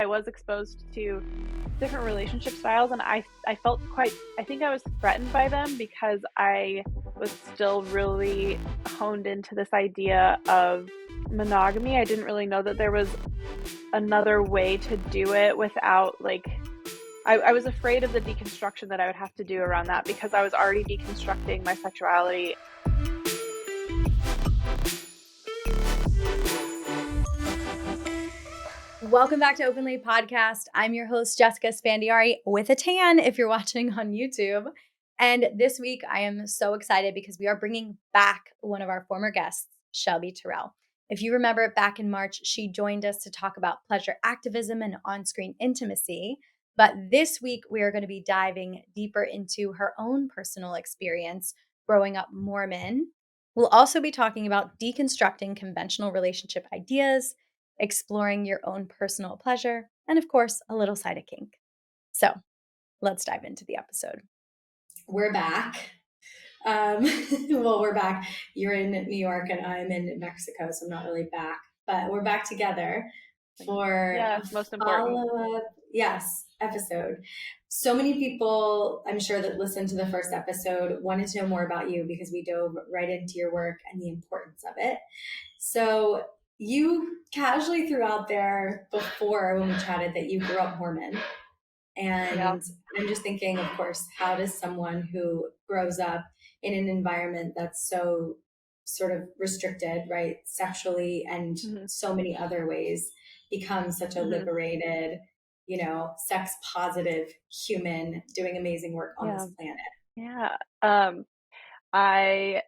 I was exposed to different relationship styles, and I felt I think I was threatened by them because I was still really honed into this idea of monogamy. I didn't really know that there was another way to do it without I was afraid of the deconstruction that I would have to do around that because I was already deconstructing my sexuality. Welcome back to Openly Podcast. I'm your host, Jessica Esfandiary, with a tan if you're watching on YouTube. And this week, I am so excited because we are bringing back one of our former guests, Shelby Terrell. If you remember, back in March, she joined us to talk about pleasure activism and on-screen intimacy. But this week, we are going to be diving deeper into her own personal experience growing up Mormon. We'll also be talking about deconstructing conventional relationship ideas, exploring your own personal pleasure, and of course, a little side of kink. So let's dive into the episode. We're back. Well, we're back. You're in New York and I'm in Mexico, so I'm not really back, but we're back together for a most important follow-up, episode. So many people, I'm sure, that listened to the first episode wanted to know more about you because we dove right into your work and the importance of it. So you casually threw out there before when we chatted that you grew up Mormon. And I'm just thinking, of course, how does someone who grows up in an environment that's so sort of restricted, right, sexually and so many other ways, become such a liberated, sex positive human doing amazing work on this planet? Yeah. I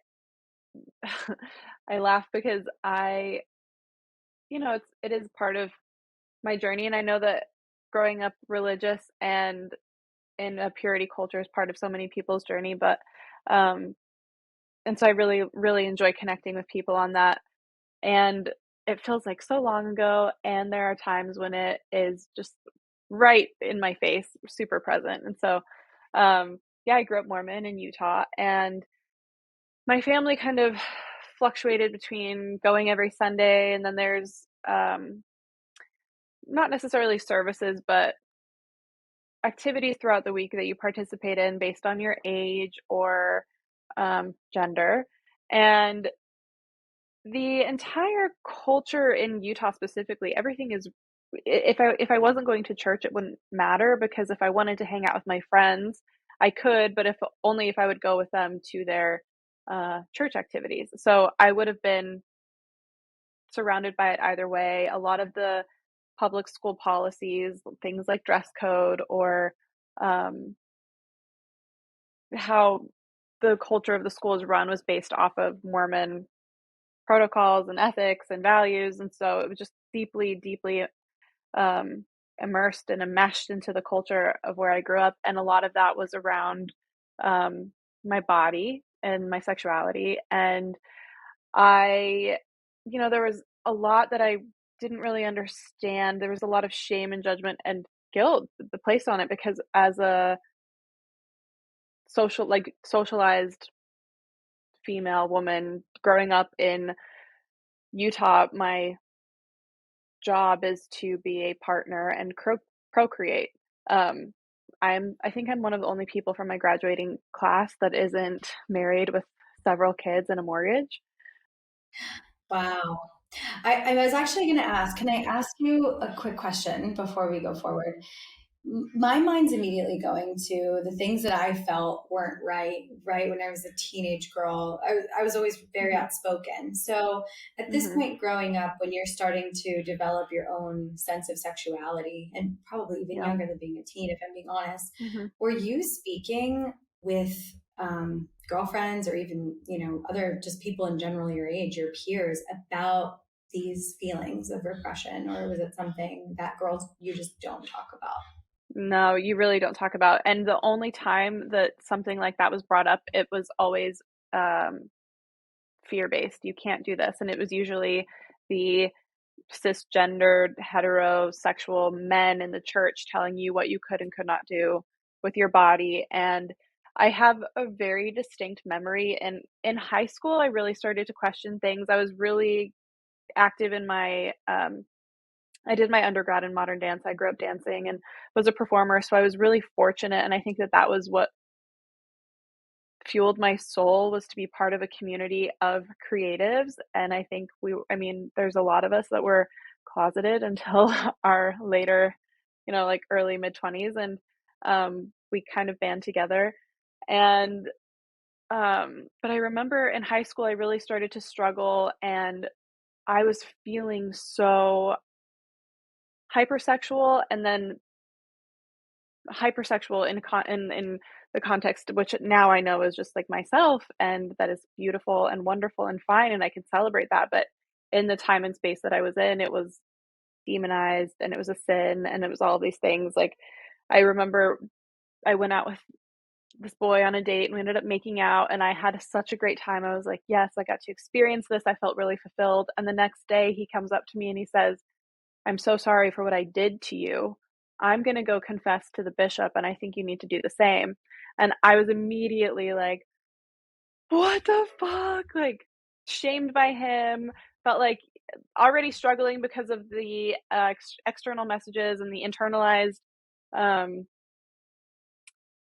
I laugh because it is part of my journey, and I know that growing up religious and in a purity culture is part of so many people's journey, but and so I really, really enjoy connecting with people on that. And it feels like so long ago, and there are times when it is just right in my face, super present. And so, I grew up Mormon in Utah, and my family kind of fluctuated between going every Sunday, and then there's not necessarily services, but activities throughout the week that you participate in based on your age or gender. And the entire culture in Utah specifically, everything is if I wasn't going to church, it wouldn't matter because if I wanted to hang out with my friends, I could, but if only if I would go with them to their church activities. So I would have been surrounded by it either way. A lot of the public school policies, things like dress code or how the culture of the school is run was based off of Mormon protocols and ethics and values. And so it was just deeply, deeply immersed and enmeshed into the culture of where I grew up. And a lot of that was around my body and my sexuality. And there was a lot that I didn't really understand. There was a lot of shame and judgment and guilt placed on it because as a socialized female woman growing up in Utah, my job is to be a partner and procreate. I think I'm one of the only people from my graduating class that isn't married with several kids and a mortgage. Wow. I was actually going to ask, can I ask you a quick question before we go forward? My mind's immediately going to the things that I felt weren't right when I was a teenage girl. I was always very outspoken. So at this point growing up, when you're starting to develop your own sense of sexuality, and probably even younger than being a teen, if I'm being honest, were you speaking with girlfriends or even, other just people in general your age, your peers, about these feelings of repression? Or was it something that girls, you just don't talk about? No, you really don't talk about. And the only time that something like that was brought up, it was always fear-based. You can't do this. And it was usually the cisgendered, heterosexual men in the church telling you what you could and could not do with your body. And I have a very distinct memory. And in high school, I really started to question things. I was really active in my I did my undergrad in modern dance. I grew up dancing and was a performer, so I was really fortunate, and I think that that was what fueled my soul, was to be part of a community of creatives. And I think I mean, there's a lot of us that were closeted until our later, like early mid 20s, and we kind of band together. And but I remember in high school, I really started to struggle, and I was feeling so hypersexual, and then hypersexual in the context, which now I know is just like myself, and that is beautiful and wonderful and fine, and I can celebrate that. But in the time and space that I was in, it was demonized, and it was a sin, and it was all these things. Like, I remember I went out with this boy on a date, and we ended up making out, and I had such a great time. I was like, yes, I got to experience this. I felt really fulfilled. And the next day he comes up to me and he says, I'm so sorry for what I did to you. I'm going to go confess to the bishop, and I think you need to do the same. And I was immediately like, what the fuck? Like, shamed by him, felt like already struggling because of the external messages and the internalized um,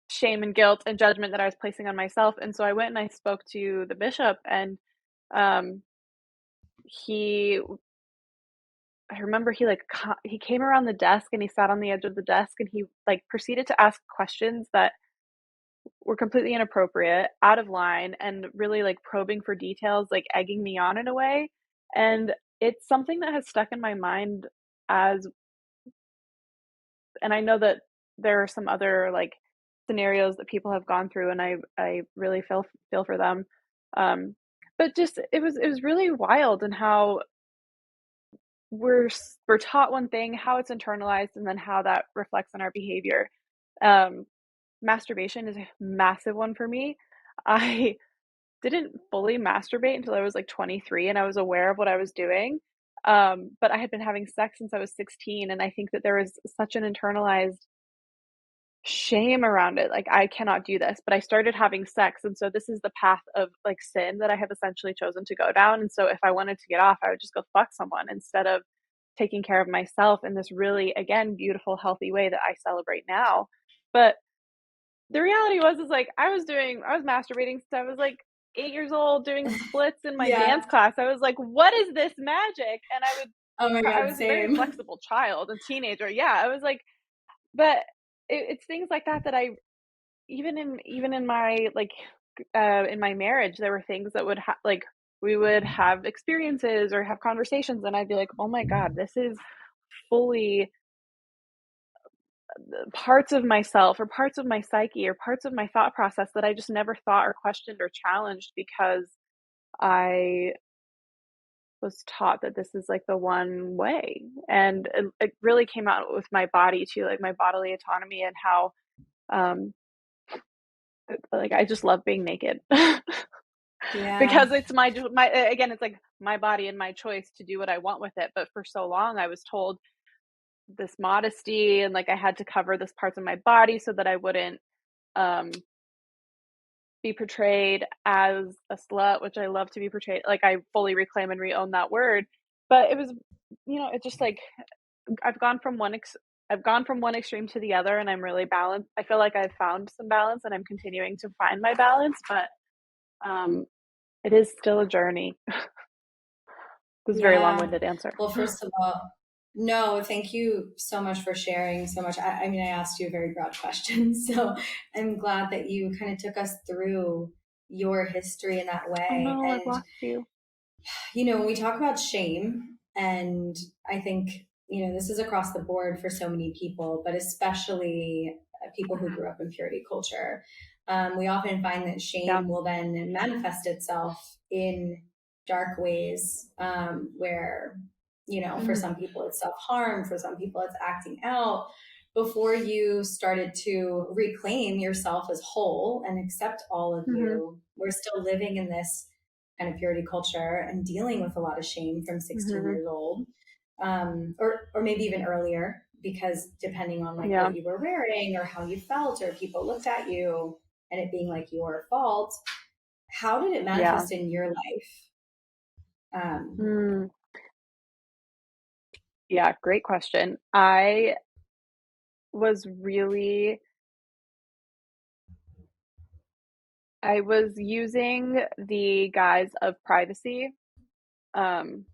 shame and guilt and judgment that I was placing on myself. And so I went and I spoke to the bishop, and um, he I remember he came around the desk, and he sat on the edge of the desk, and he like proceeded to ask questions that were completely inappropriate, out of line, and really like probing for details, like egging me on in a way. And it's something that has stuck in my mind as and I know that there are some other like scenarios that people have gone through, and I really feel for them. Um but just it was really wild, and how we're taught one thing, how it's internalized, and then how that reflects on our behavior. Um, Masturbation is a massive one for me. I didn't fully masturbate until I was like 23, and I was aware of what I was doing. But I had been having sex since I was 16, and I think that there was such an internalized shame around it. Like, I cannot do this, but I started having sex. And so this is the path of like sin that I have essentially chosen to go down. And so if I wanted to get off, I would just go fuck someone instead of taking care of myself in this really, again, beautiful, healthy way that I celebrate now. But the reality is like I was masturbating since I was like 8 years old, doing splits in my Yeah. dance class. I was like, what is this magic? And Oh my I God, was a very same. flexible child and teenager. Yeah. I was like, but it's things like that that I even in my like in my marriage, there were things that like we would have experiences or have conversations, and I'd be like, oh my god, this is fully parts of myself or parts of my psyche or parts of my thought process that I just never thought or questioned or challenged, because I was taught that this is like the one way. And it really came out with my body too, like my bodily autonomy, and how um like I just love being naked. Yeah. Because it's my again, it's like my body and my choice to do what I want with it. But for so long I was told this modesty, and like I had to cover this parts of my body so that I wouldn't um be portrayed as a slut, which I love to be portrayed like, I fully reclaim and re-own that word. But it was, it's just like I've gone from I've gone from one extreme to the other, and I'm really balanced. I feel like I've found some balance, and I'm continuing to find my balance, but um it is still a journey. This is a very Yeah. long-winded answer. Well, first of all, no, thank you so much for sharing so much. I mean, I asked you a very broad question, so I'm glad that you kind of took us through your history in that Oh way. no, I've And lost you. when we talk about shame, and I think, this is across the board for so many people, but especially people who grew up in purity culture, we often find that Yeah. shame will then manifest itself in dark ways, where, for Mhm. some people it's self harm, for some people it's acting out. Before you started to reclaim yourself as whole and accept all of Mhm. you, we're still living in this kind of purity culture and dealing with a lot of shame from 16 Mhm. years old, or maybe even earlier, because depending on like Yeah. what you were wearing or how you felt or people looked at you and it being like your fault. How did it Yeah. manifest in your life? Um, Mm. Yeah, great question. I was really I was using the guise of privacy. Um,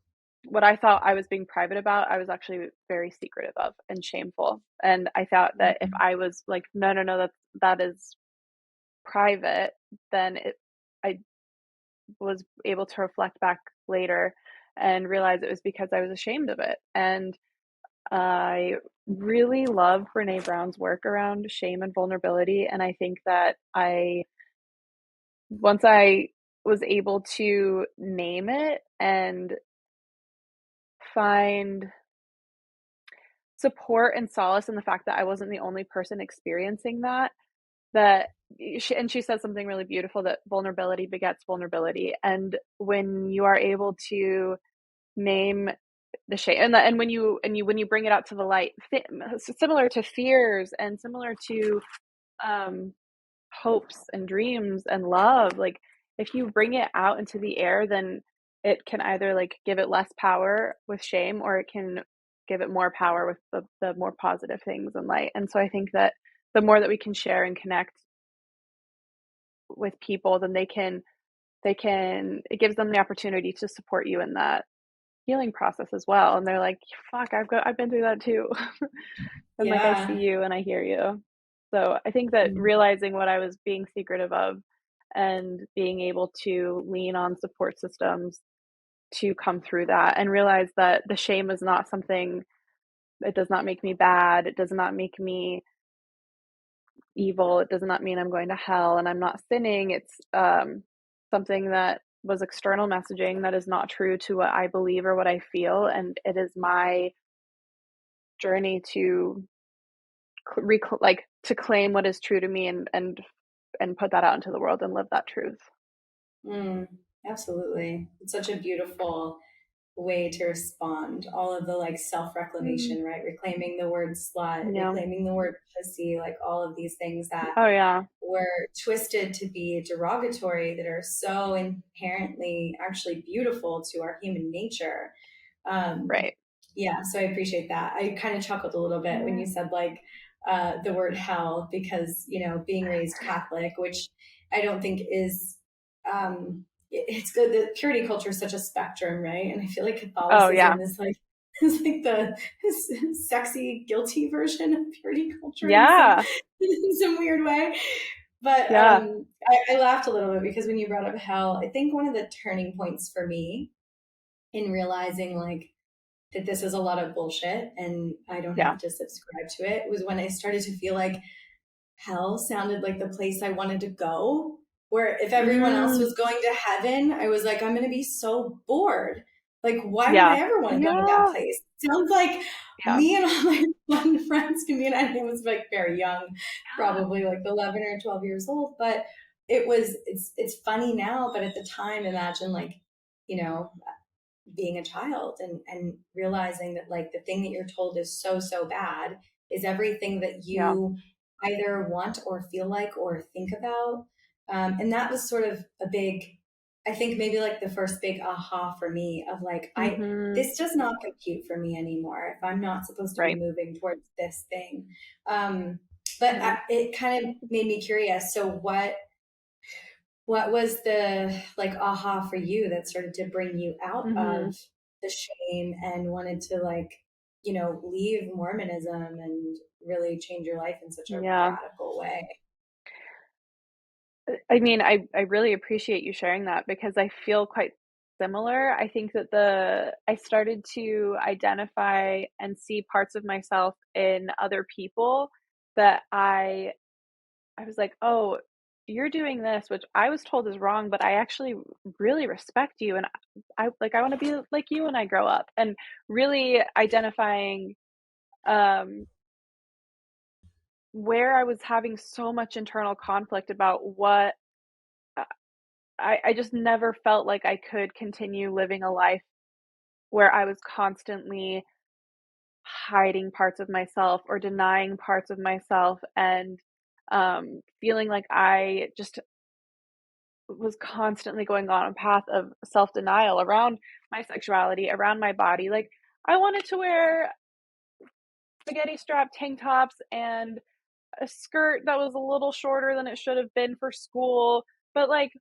what I thought I was being private about, I was actually very secretive of and shameful. And I thought that if Mhm. I was like, no, no, no, that is private, then I was able to reflect back later and realize it was because I was ashamed of it. And I really love Brene Brown's work around shame and vulnerability. And I think that once I was able to name it and find support and solace in the fact that I wasn't the only person experiencing that, that she says something really beautiful, that vulnerability begets vulnerability. And when you are able to name the shame, and when you bring it out to the light, similar to fears and similar to um hopes and dreams and love, like if you bring it out into the air, then it can either like give it less power with shame, or it can give it more power with the more positive things and light. And so I think that the more that we can share and connect with people, then they can it gives them the opportunity to support you in that healing process as well. And they're like, fuck, I've been through that too. And like I see Yeah. you and I hear you. So I think that Mm. realizing what I was being secretive of and being able to lean on support systems to come through that, and realize that the shame is not something, it does not make me bad, it does not make me evil, it does not mean I'm going to hell and I'm not sinning. It's something that was external messaging that is not true to what I believe or what I feel, and it is my journey to to claim what is true to me, and put that out into the world and live that truth. Mm, absolutely. It's such a beautiful way to respond. All of the like self Mm, reclamation, right? Reclaiming the word slut, yeah. reclaiming the word pussy, like all of these things that Oh yeah. were twisted to be derogatory that are so inherently actually beautiful to our human nature. Um, Right. yeah, so I appreciate that. I kind of chuckled a little bit when Yeah. you said like the word hell because, you know, being raised Catholic, which I don't think is, it's good that purity culture is such a spectrum, right? And I feel like Oh yeah. Catholicism is like, is like the sexy, guilty version of purity culture Yeah. in some weird way. But Yeah. I laughed a little bit because when you brought up hell, I think one of the turning points for me in realizing like that this is a lot of bullshit and I don't Yeah. have to subscribe to it was when I started to feel like hell sounded like the place I wanted to go. Where if everyone else Mm, was going to heaven, I was like, I'm going to be so bored. Like, why would I yeah. ever want to go to that Yeah. place? Sounds like Yeah. me and all my fun friends can be, and I was like very young, probably like 11 or 12 years old. But it's funny now, but at the time, imagine like, you know, being a child and realizing that like the thing that you're told is so so bad is everything that Yeah. you either want or feel like or think about. And that was sort of a big, I think maybe like the first big aha for me of like I Mhm. this does not compute for me anymore if I'm not supposed to be Right. moving towards this thing. But Yeah. it kind of made me curious, so what was the like aha for you that started to bring you out of Mhm. the shame and wanted to like, you know, leave Mormonism and really change your life in such a Yeah. radical way? I mean, I really appreciate you sharing that because I feel quite similar. I think that the I started to identify and see parts of myself in other people that I was like, "Oh, you're doing this, which I was told is wrong, but I actually really respect you, and I want to be like you when I grow up." And really identifying um where I was having so much internal conflict about what I just never felt like I could continue living a life where I was constantly hiding parts of myself or denying parts of myself, and feeling like I just was constantly going on a path of self-denial around my sexuality, around my body. Like I wanted to wear spaghetti strap tank tops and a skirt that was a little shorter than it should have been for school. But like,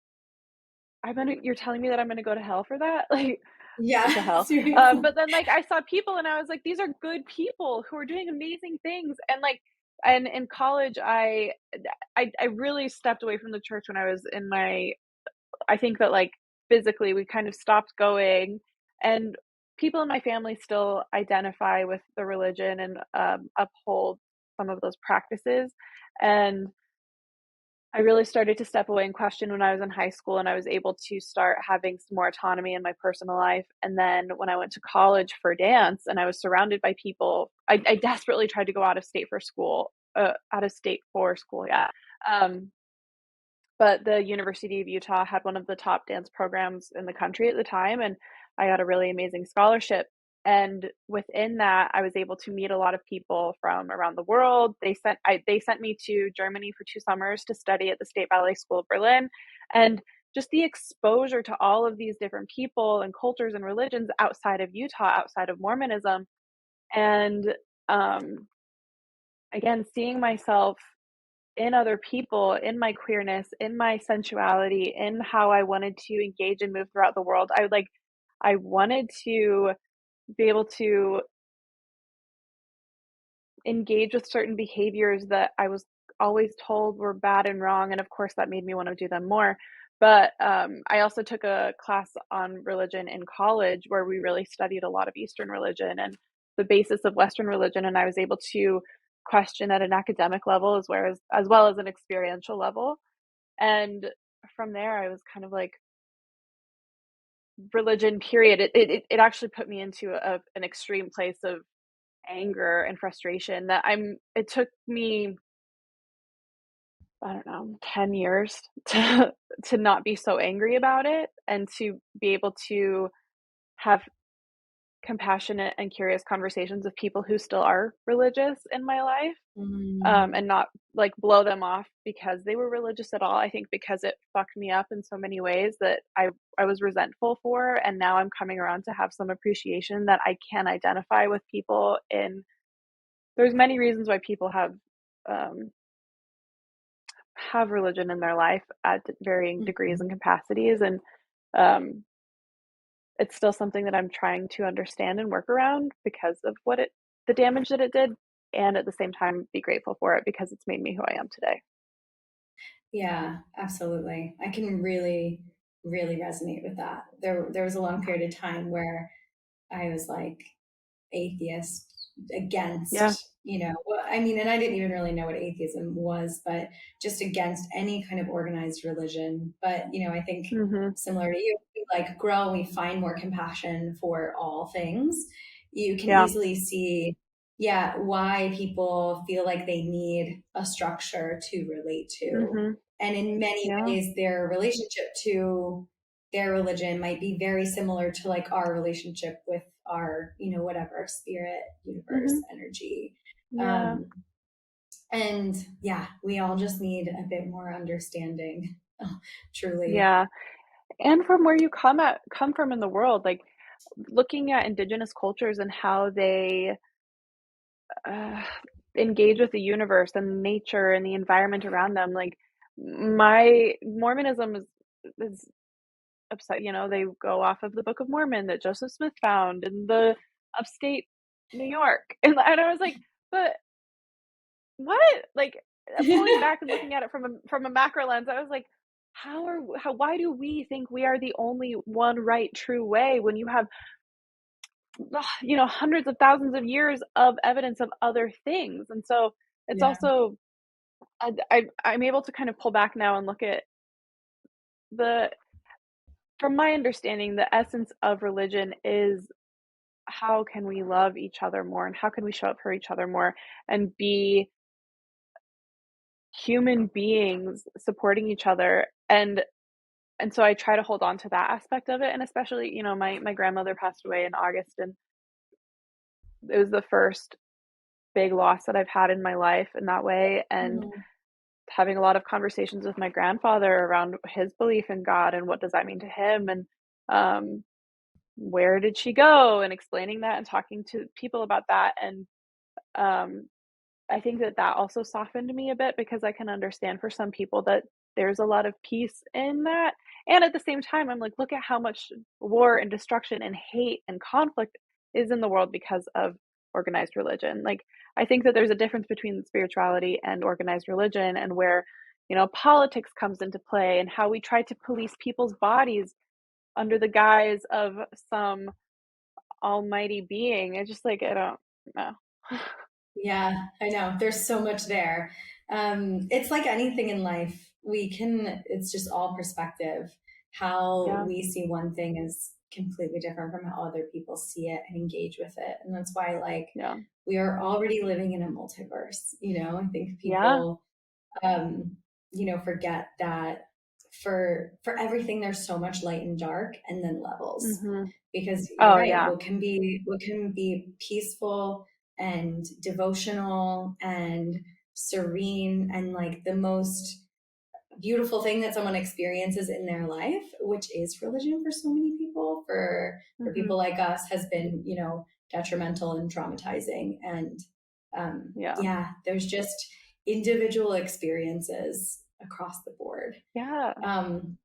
you're telling me that I'm gonna go to hell for that? Like, to Yeah, hell. seriously. But then like I saw people and I was like, these are good people who are doing amazing things. And like, and in college, I really stepped away from the church when I was in my, I think that like physically we kind of stopped going, and people in my family still identify with the religion and uphold some of those practices. And I really started to step away and question when I was in high school, and I was able to start having some more autonomy in my personal life. And then when I went to college for dance and I was surrounded by people, I desperately tried to go out of state for school, yeah. Um, but the University of Utah had one of the top dance programs in the country at the time, and I got a really amazing scholarship. And within that, I was able to meet a lot of people from around the world. They sent me to Germany for 2 summers to study at the State Ballet School of Berlin, and just the exposure to all of these different people and cultures and religions outside of Utah, outside of Mormonism, and um, again, seeing myself in other people, in my queerness, in my sensuality, in how I wanted to engage and move throughout the world. I wanted to be able to engage with certain behaviors that I was always told were bad and wrong, and of course that made me want to do them more. But I also took a class on religion in college where we really studied a lot of Eastern religion and the basis of Western religion, and I was able to question at an academic level as well as an experiential level. And from there, I was kind of like, religion, period. It actually put me into an extreme place of anger and frustration that it took me, I don't know, 10 years to not be so angry about it and to be able to have compassionate and curious conversations with people who still are religious in my life. Mm, And not like blow them off because they were religious at all. I think because it fucked me up in so many ways that I was resentful for, and now I'm coming around to have some appreciation that I can identify with people in. There's many reasons why people um, have religion in their life at varying degrees mhm. and capacities, and um, it's still something that I'm trying to understand and work around because of the damage that it did, and at the same time be grateful for it because it's made me who I am today. Yeah, absolutely. I can really, really resonate with that. There was a long period of time where I was like atheist Yeah. against, well, I mean, and I didn't even really know what atheism was, but just against any kind of organized religion. But, I think Mhm. similar to you, we like grow, we find more compassion for all things. You can Yeah. easily see, yeah, why people feel like they need a structure to relate to. Mhm. And in many Yeah. ways, their relationship to their religion might be very similar to like our relationship with our, whatever spirit, universe, Mhm. energy. Yeah. Um, and yeah, we all just need a bit more understanding, truly. Yeah. And from where you come from in the world, like looking at indigenous cultures and how they uh, engage with the universe and nature and the environment around them, like my Mormonism is upset, they go off of the Book of Mormon that Joseph Smith found in the upstate New York. And I was like, but what? Like, pulling back and looking at it from a macro lens, I was like, why do we think we are the only one right true way when you have, hundreds of thousands of years of evidence of other things? And so it's Yeah. also, I'm able to kind of pull back now and look at the from my understanding, the essence of religion is how can we love each other more and how can we show up for each other more and be human beings supporting each other. And so I try to hold on to that aspect of it, and especially, my grandmother passed away in August, and it was the first big loss that I've had in my life in that way, and Mhm. having a lot of conversations with my grandfather around his belief in God and what does that mean to him, and um where did she go, and explaining that and talking to people about that. And um, I think that that also softened me a bit, because I can understand for some people that there's a lot of peace in that. And at the same time, I'm like, look at how much war and destruction and hate and conflict is in the world because of organized religion. Like, I think that there's a difference between spirituality and organized religion, and where, politics comes into play, and how we try to police people's bodies under the guise of some almighty being. It's just like, I don't know. Yeah, I know. There's so much there. It's like anything in life. It's just all perspective. How Yeah, we see one thing is completely different from how other people see it and engage with it. And that's why, like, yeah, we are already living in a multiverse. I think yeah. people um, forget that for everything there's so much light and dark and then levels. Mhm. Because you're Oh, right, yeah. what can be peaceful and devotional and serene and like the most beautiful thing that someone experiences in their life, which is religion for so many people, for Mhm. people like us, has been, detrimental and traumatizing. And Yeah. yeah, there's just individual experiences across the board. Yeah. Um,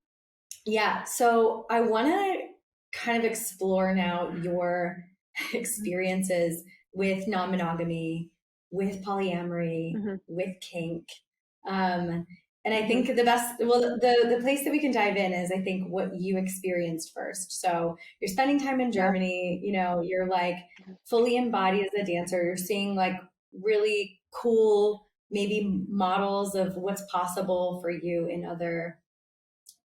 yeah, so I want to kind of explore now your Mhm. experiences with non-monogamy, with polyamory, Mhm. with kink. Um, and I Mhm. think the place that we can dive in is, I think, what you experienced first. So you're spending time in Yeah. Germany, you're like fully embodied as a dancer. You're seeing like really cool, maybe models of what's possible for you in other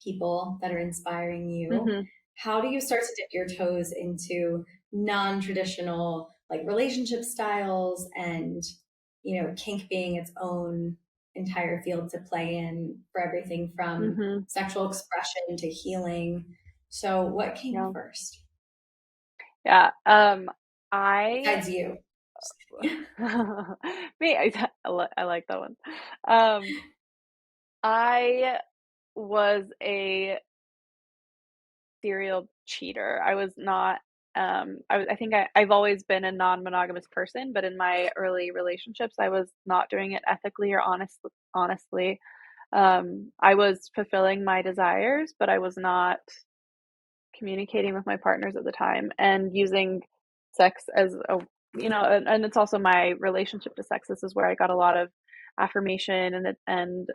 people that are inspiring you. Mhm. How do you start to dip your toes into non-traditional like relationship styles and kink being its own entire field to play in for everything from Mhm. sexual expression to healing? So what came Yeah. first Yeah. I besides you? me, I like that one. Um, I was a serial cheater. I was not, I think I've always been a non-monogamous person, but in my early relationships, I was not doing it ethically or honestly. I was fulfilling my desires, but I was not communicating with my partners at the time, and using sex as a, and it's also my relationship to sex. This is where I got a lot of affirmation and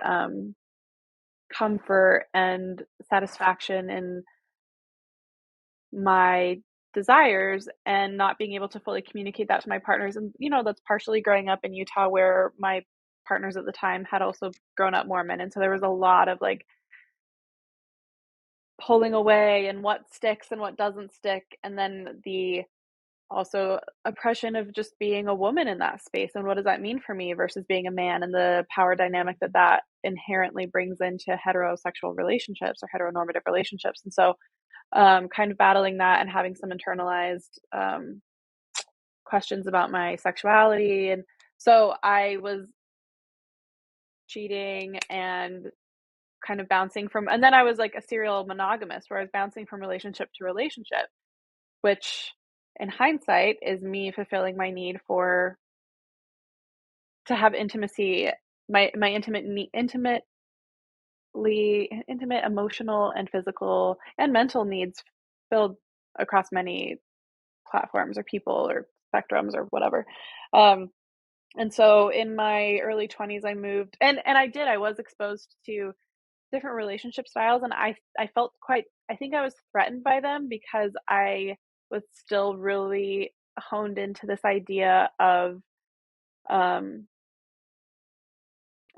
comfort and satisfaction in my desires, and not being able to fully communicate that to my partners. And that's partially growing up in Utah, where my partners at the time had also grown up Mormon, and so there was a lot of like pulling away and what sticks and what doesn't stick, and then the also oppression of just being a woman in that space, and what does that mean for me versus being a man, and the power dynamic that that inherently brings into heterosexual relationships or heteronormative relationships. And so kind of battling that and having some internalized questions about my sexuality. And so I was cheating and kind of bouncing from, and then I was like a serial monogamous, where I was bouncing from relationship to relationship, which in hindsight is me fulfilling my need for to have intimacy, my intimate emotional and physical and mental needs filled across many platforms or people or spectrums or whatever. Um, and so in my early 20s, I moved, and I was exposed to different relationship styles, and I felt quite, I think I was threatened by them, because I was still really honed into this idea of um,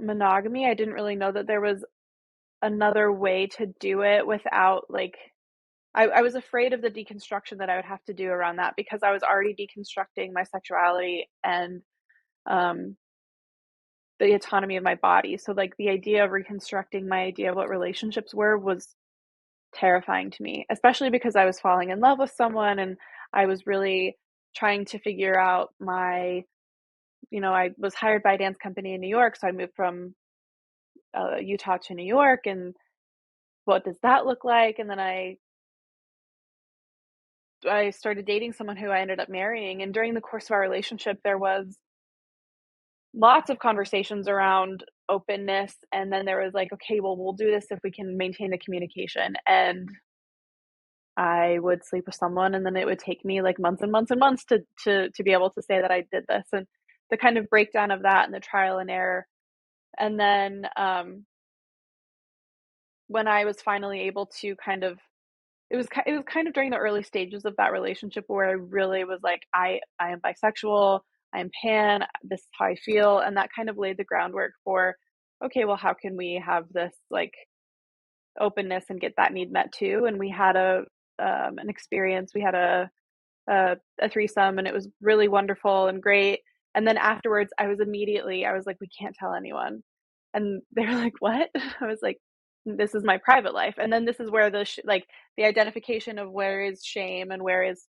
monogamy. I didn't really know that there was another way to do it without like, I was afraid of the deconstruction that I would have to do around that, because I was already deconstructing my sexuality and um, the autonomy of my body. So like the idea of reconstructing my idea of what relationships were was terrifying to me, especially because I was falling in love with someone, and I was really trying to figure out I was hired by a dance company in New York, so I moved from Utah to New York, and what does that look like? And then I I started dating someone who I ended up marrying, and during the course of our relationship, there was lots of conversations around openness, and then there was like, okay, well, we'll do this if we can maintain the communication. And I would sleep with someone, and then it would take me like months and months and months to be able to say that I did this, and the kind of breakdown of that and the trial and error. And then when I was finally able to kind of, it was kind of during the early stages of that relationship where I really was like, I am bisexual, I am pan, this is how I feel, and that kind of laid the groundwork for, okay, well, how can we have this like openness and get that need met too? And we had an experience. We had a threesome, and it was really wonderful and great. And then afterwards, I was like, we can't tell anyone. And they're like, what? I was like, this is my private life. And then this is where like the identification of where is shame and where is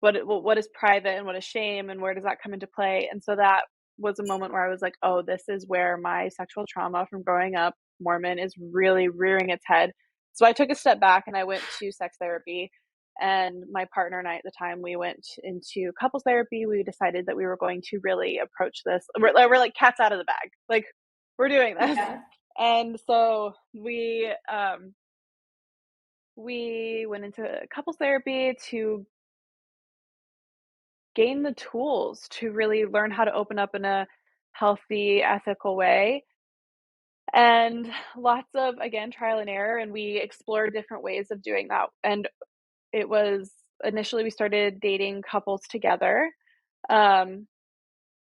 what is private and what is shame and where does that come into play. And so that was a moment where I was like, oh, this is where my sexual trauma from growing up Mormon is really rearing its head. So I took a step back and I went to sex therapy. And my partner and I at the time, we went into couples therapy. We decided that we were going to really approach this. We're like cats out of the bag. Like, we're doing this. Yeah. And so we went into couples therapy to gain the tools to really learn how to open up in a healthy, ethical way. And lots of, again, trial and error. And we explored different ways of doing that. And it was initially we started dating couples together. Um,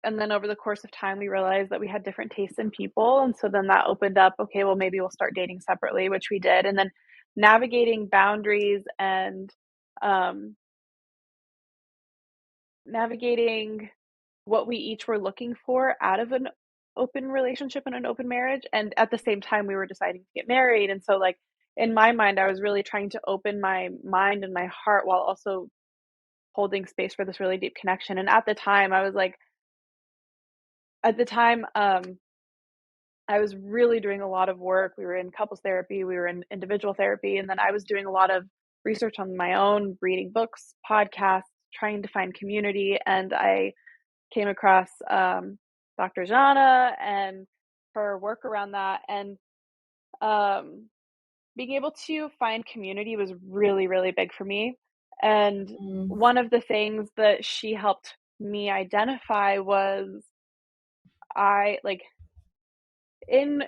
and then over the course of time, we realized that we had different tastes in people. And so then that opened up, okay, well, maybe we'll start dating separately, which we did. And then navigating boundaries and um, navigating what we each were looking for out of an open relationship and an open marriage. And at the same time, we were deciding to get married. And so, like, in my mind, I was really trying to open my mind and my heart while also holding space for this really deep connection. And at the time, I was like, at the time, I was really doing a lot of work. We were in couples therapy, we were in individual therapy, and then I was doing a lot of research on my own, reading books, podcasts, trying to find community. And I came across Dr. Jana and her work around that. And um, being able to find community was really, really big for me. And Mm. one of the things that she helped me identify was I like in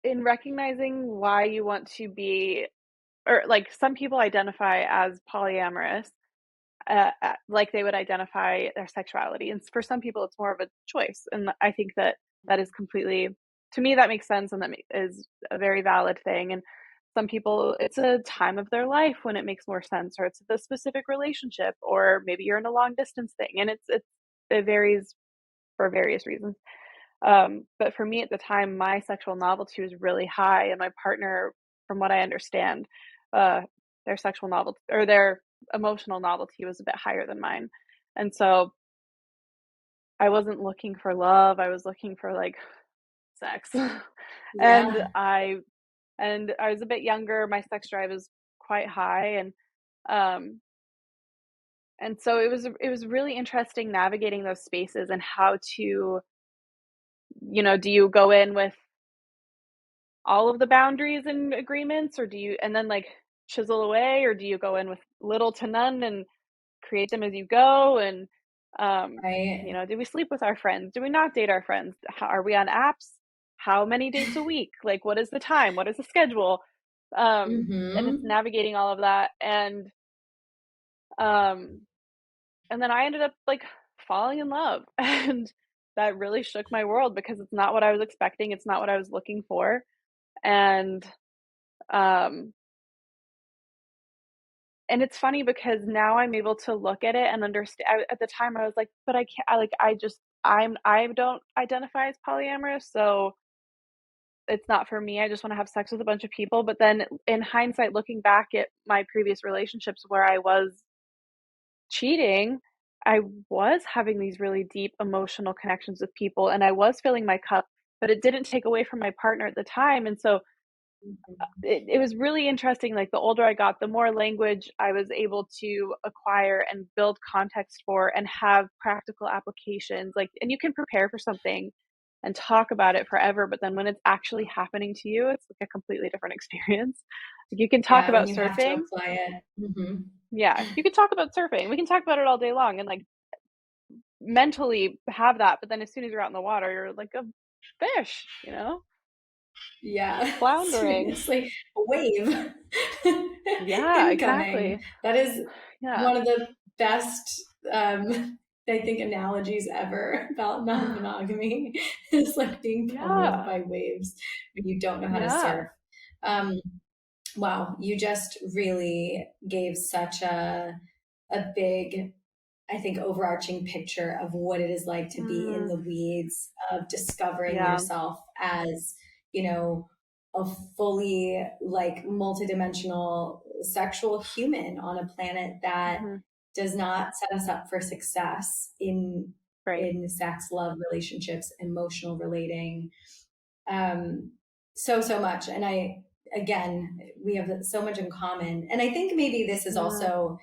in recognizing why you want to be, or like some people identify as polyamorous, like they would identify their sexuality. And for some people, it's more of a choice. And I think that that is completely, to me, that makes sense. And that is a very valid thing. And some people, it's a time of their life when it makes more sense, or it's the specific relationship, or maybe you're in a long distance thing. And it varies for various reasons. But for me at the time, my sexual novelty was really high, and my partner, from what I understand, uh, their sexual novelty or their emotional novelty was a bit higher than mine. And so I wasn't looking for love, I was looking for like sex. and Yeah. I I was a bit younger, my sex drive is quite high, um and so it was really interesting navigating those spaces and how to, do you go in with all of the boundaries and agreements, or do you and then like chisel away, or do you go in with little to none and create them as you go? And Right. do we sleep with our friends, do we not date our friends, are we on apps, how many dates a week, like what is the time, what is the schedule? And it's Mm-hmm. navigating all of that. Um and then I ended up like falling in love and that really shook my world because it's not what I was expecting, it's not what I was looking for. And um And it's funny because now I'm able to look at it and understand. At the time, I was like, "But I can't. I don't identify as polyamorous, so it's not for me. I just want to have sex with a bunch of people." But then, in hindsight, looking back at my previous relationships where I was cheating, I was having these really deep emotional connections with people, and I was filling my cup, but it didn't take away from my partner at the time. And so it was really interesting. Like the older I got, the more language I was able to acquire and build context for and have practical applications. Like, and you can prepare for something and talk about it forever, but then when it's actually happening to you, it's like a completely different experience. Like you can talk Yeah, when about you have to surfing. apply it. Yeah, you can talk about surfing. We can talk about it all day long and like mentally have that, but then as soon as you're out in the water, you're like a fish, you know, Yeah, floundering. seriously. A wave Yeah, incoming. exactly. That is Yeah. one of the best, I think, analogies ever about non-monogamy is like being pummeled Yeah. by waves when you don't know how to Yeah. surf. Um, wow, you just really gave such a big, I think, overarching picture of what it is like to be in Mm, the weeds of discovering yeah. yourself as, you know, a fully like multidimensional sexual human on a planet that Mhm. does not set us up for success Right. in sex, love, relationships, emotional relating, um, so much. And again, we have so much in common. And I think maybe this is Yeah. also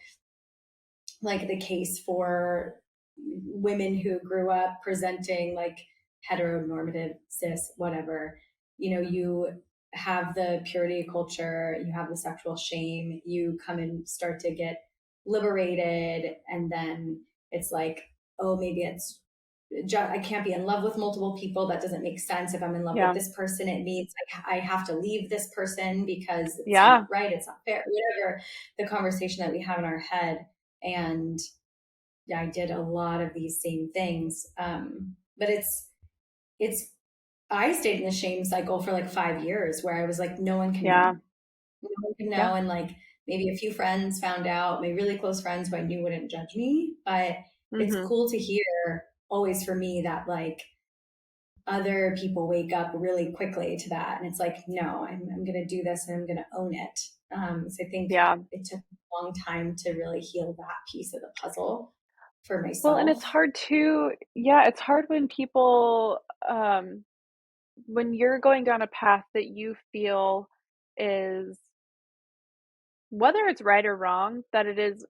like the case for women who grew up presenting like heteronormative, cis, whatever. You know, you have the purity culture, you have the sexual shame, you come and start to get liberated, and then it's like, oh, maybe it's I can't be in love with multiple people. That doesn't make sense. If I'm in love with Yeah. this person, it means I have to leave this person because it's not Yeah. right. It's not fair. Whatever the conversation that we have in our head. And yeah, I did a lot of these same things. But it's, I stayed in the shame cycle for like 5 years where I was like, no one can Yeah. know. No one can Yeah. know. And like maybe a few friends found out, my really close friends who I knew wouldn't judge me. But it's Mhm. cool to hear always for me that like other people wake up really quickly to that. And it's like, no, I'm going to do this and I'm going to own it. So I think Yeah. it took a long time to really heal that piece of the puzzle for Well, and it's myself. hard to yeah, it's hard when people when you're going down a path that you feel is whether it's right or wrong, that it is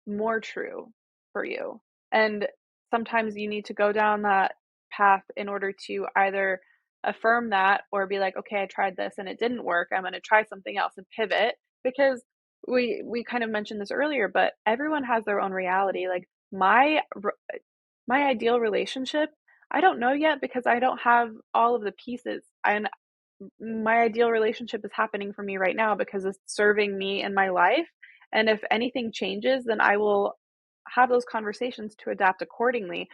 more true for you. And sometimes you need to go down that path in order to either affirm that or be like, okay, I tried this and it didn't work. I'm going to try something else and pivot because we kind of mentioned this earlier, but everyone has their own reality. Like my ideal relationship, I don't know yet because I don't have all of the pieces. And my ideal relationship is happening for me right now because it's serving me in my life. And if anything changes, then I will have those conversations to adapt accordingly.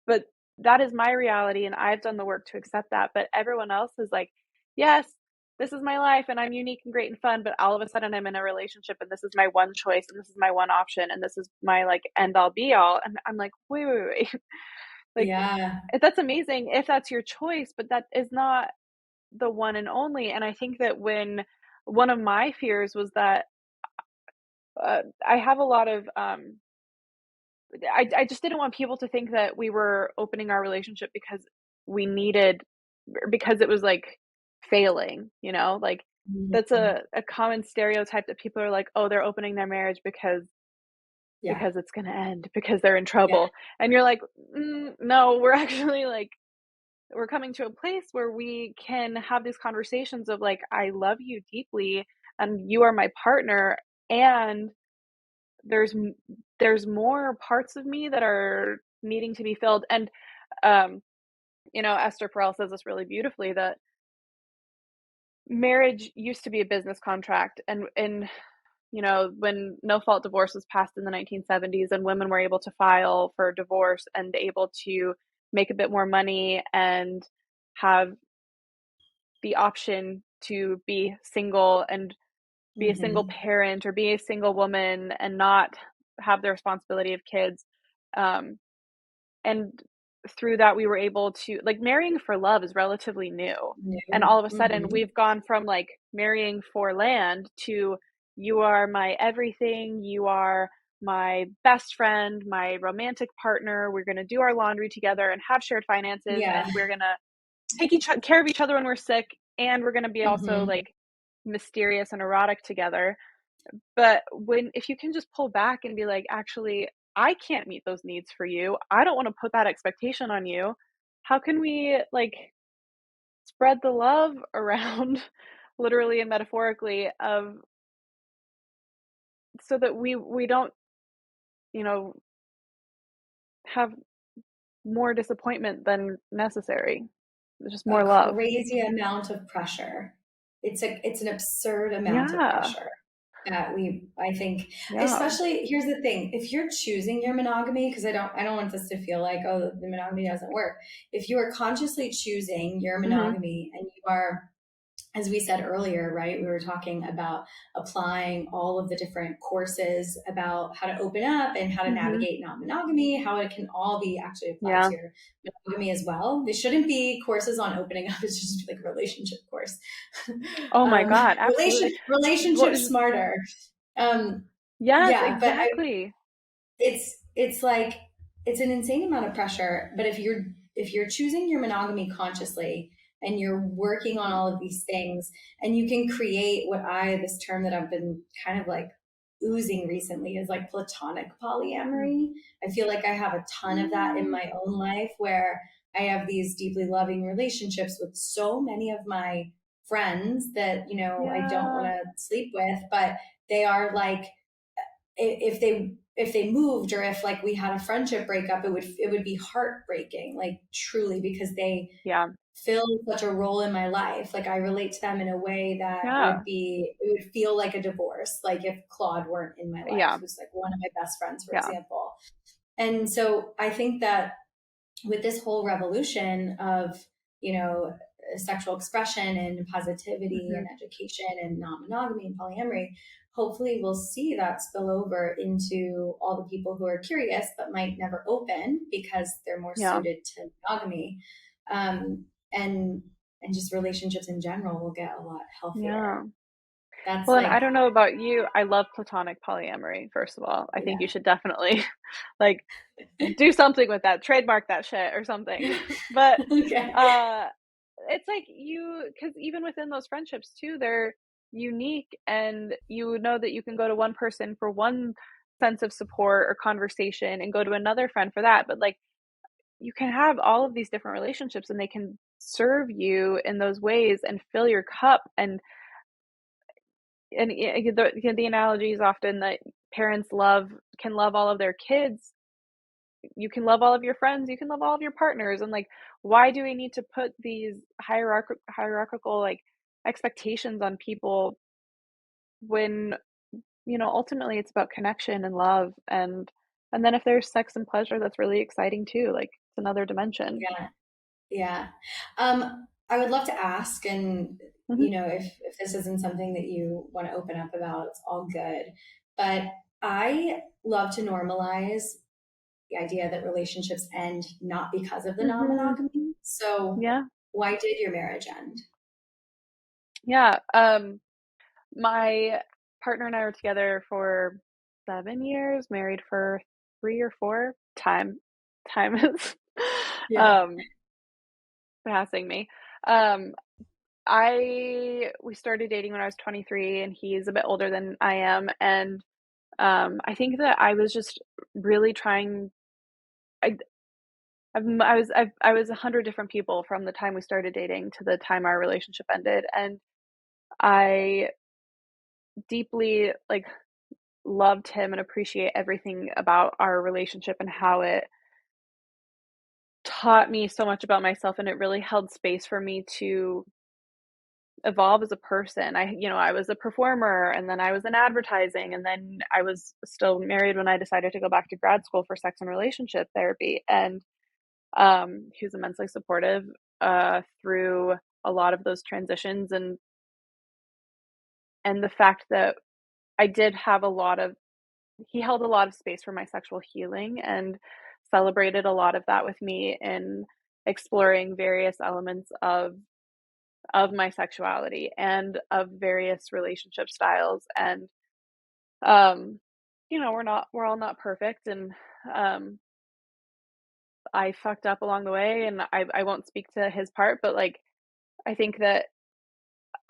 But that is my reality, and I've done the work to accept that. But everyone else is like, yes, this is my life, and I'm unique and great and fun. But all of a sudden, I'm in a relationship, and this is my one choice, and this is my one option, and this is my like end all be all. And I'm like, wait. Like, Yeah. that's amazing if that's your choice, but that is not the one and only. And I think that when one of my fears was that I have a lot of I just didn't want people to think that we were opening our relationship because we needed because it was like failing, you know? Like that's Mhm. a common stereotype that people are like, "Oh, they're opening their marriage Yeah. because it's going to end, because they're in Yeah. trouble." And you're like, "No, we're actually like we're coming to a place where we can have these conversations of like, I love you deeply and you are my partner, and there's there's more parts of me that are needing to be filled." And um Esther Perel says this really beautifully, that marriage used to be a business contract, and when no fault divorce was passed in the 1970s and women were able to file for divorce and able to make a bit more money and have the option to be single and be a single Hmm. parent or be a single woman and not have the responsibility of kids. Um, and through that, we were able to, like, marrying for love is relatively new. And New. all of a sudden, Hmm. we've gone from like marrying for land to you are my everything, you are my best friend, my romantic partner. We're going to do our laundry together and have shared finances, Yeah. and we're going to take care of each other when we're sick, and we're going to be also Hmm. like mysterious and erotic together. But if you can just pull back and be like, actually, I can't meet those needs for you. I don't want to put that expectation on you. How can we like spread the love around literally and metaphorically of so that we don't, you know, have more disappointment than necessary. Just A more love. crazy amount of pressure. It's an absurd amount of Yeah. pressure that I think, Yeah. especially, here's the thing, if you're choosing your monogamy, because I don't want this to feel like, oh, the monogamy doesn't work. If you are consciously choosing your Mhm. monogamy and you are, as we said earlier, right, we were talking about applying all of the different courses about how to open up and how to Mhm. navigate non-monogamy, how it can all be actually applied Yeah. to your monogamy as well. They shouldn't be courses on opening up. It should just be like a relationship course. Oh my god, absolutely. Relationship Well, smarter. Um, yes, yeah, but exactly. it's like, it's an insane amount of pressure. But if you're choosing your monogamy consciously and you're working on Mhm. all of these things, and you can create what this term that I've been kind of like oozing recently is like platonic Mm. polyamory. I feel like I have a ton of that in Mm. my own life, where I have these deeply loving relationships with so many of my friends that, I don't want Yeah. to sleep with, but they are like, if they moved, or if like we had a friendship breakup, it would be heartbreaking, like truly, because they Yeah. fill such a role in my life. Like I relate to them in a way that Yeah. it would feel like a divorce, like if Claude weren't in my life, Yeah. who's like one of my best friends, for Yeah. example. And so I think that with this whole revolution of, you know, sexual expression and positivity and Mhm. education and non-monogamy and polyamory, hopefully we'll see that spill over into all the people who are curious but might never open because they're more Yeah. suited to monogamy. um, and and just relationships in general will get a lot healthier. Yeah. That's Well, and I like, don't know about you, I love platonic polyamory, first of all. I think you yeah. should definitely, like, do something with that, trademark that shit or something. But, Okay. uh, it's like because even within those friendships too, they're unique, and you know that you can go to one person for one sense of support or conversation and go to another friend for that, but, like, you can have all of these different relationships, and they can serve you in those ways and fill your cup, and the analogy is often that parents can love all of their kids. You can love all of your friends, you can love all of your partners, and, like, why do we need to put these hierarchical, like, expectations on people when, ultimately it's about connection and love, and then if there's sex and pleasure, that's really exciting too, like, it's another dimension. Yeah. Yeah. I would love to ask, and Mhm. if this isn't something that you want to open up about, it's all good. But I love to normalize the idea that relationships end not because of the Mhm. non-monogamy. So Yeah. why did your marriage end? Yeah, my partner and I were together for 7 years, married for 3 or 4. Time is, Yeah. um, passing me. Um, we started dating when I was 23, and he's a bit older than I am, and, I think that I was just really trying. I I was 100 different people from the time we started dating to the time our relationship ended, and I deeply, like, loved him and appreciate everything about our relationship and how it taught me so much about myself, and it really held space for me to evolve as a person. I was a performer, and then I was in advertising, and then I was still married when I decided to go back to grad school for sex and relationship therapy. And he was immensely supportive through a lot of those transitions, and the fact that I did have a lot of he held a lot of space for my sexual healing and celebrated a lot of that with me in exploring various elements of my sexuality and of various relationship styles. And um we're all not perfect, and um I fucked up along the way, and I won't speak to his part, but, like, I think that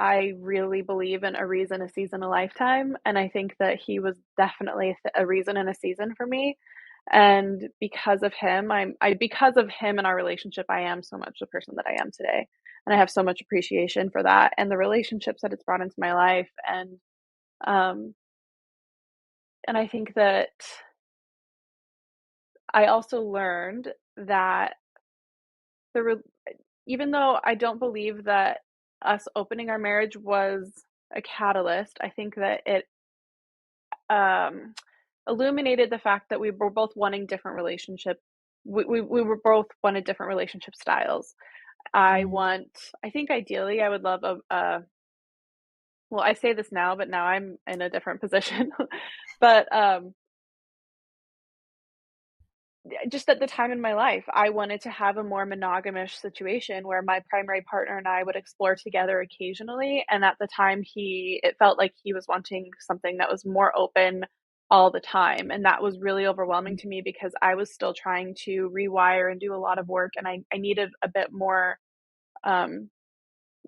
I really believe in a reason, a season, a lifetime, and I think that he was definitely a reason and a season for me. And because of him, because of him and our relationship, I am so much the person that I am today. And I have so much appreciation for that and the relationships that it's brought into my life. Um, and I think that I also learned that the even though I don't believe that us opening our marriage was a catalyst, I think that it um, illuminated the fact that we were both wanting different relationship. We were both wanted different relationship styles. I think ideally I would love well, I say this now, but now I'm in a different position. But just at the time in my life, I wanted to have a more monogamous situation where my primary partner and I would explore together occasionally. And at the time, it felt like he was wanting something that was more open all the time. And that was really overwhelming to me because I was still trying to rewire and do a lot of work. And I needed a bit more, I